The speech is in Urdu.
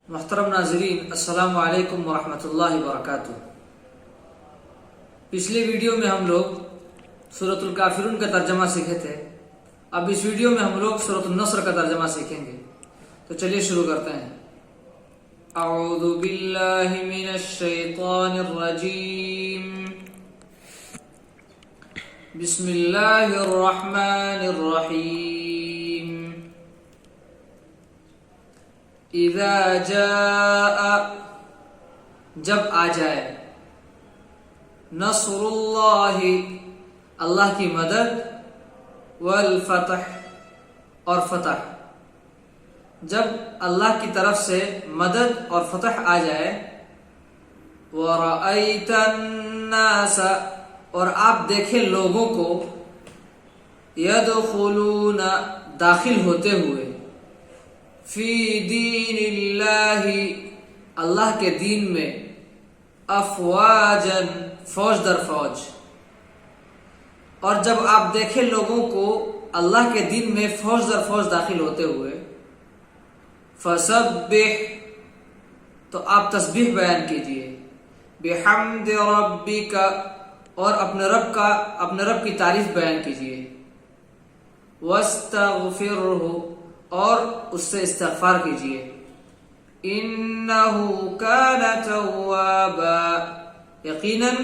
محترم ناظرین، السلام علیکم ورحمۃ اللہ وبرکاتہ۔ پچھلے ویڈیو میں ہم لوگ سورۃ الکافرون کا ترجمہ سیکھے تھے۔ اب اس ویڈیو میں ہم لوگ سورۃ النصر کا ترجمہ سیکھیں گے، تو چلیے شروع کرتے ہیں۔ اعوذ باللہ من الشیطان الرجیم، بسم اللہ الرحمن الرحیم۔ اذا جاء، جب آ جائے، نصر اللہ، اللہ کی مدد، والفتح، اور فتح، جب اللہ کی طرف سے مدد اور فتح آ جائے، وَرَأَيْتَ النَّاسَ، اور آپ دیکھیں لوگوں کو، يَدْخُلُونَ، داخل ہوتے ہوئے، فی دین اللہ، اللہ کے دین میں، افواجا، فوج در فوج، اور جب آپ دیکھیں لوگوں کو اللہ کے دین میں فوج در فوج داخل ہوتے ہوئے، فسبح، تو آپ تسبیح بیان کیجئے، بحمد ربک، اور اپنے رب کی تعریف بیان کیجئے، واستغفرہ، اور اس سے استغفار کیجئے، انہ کان توابا، یقیناً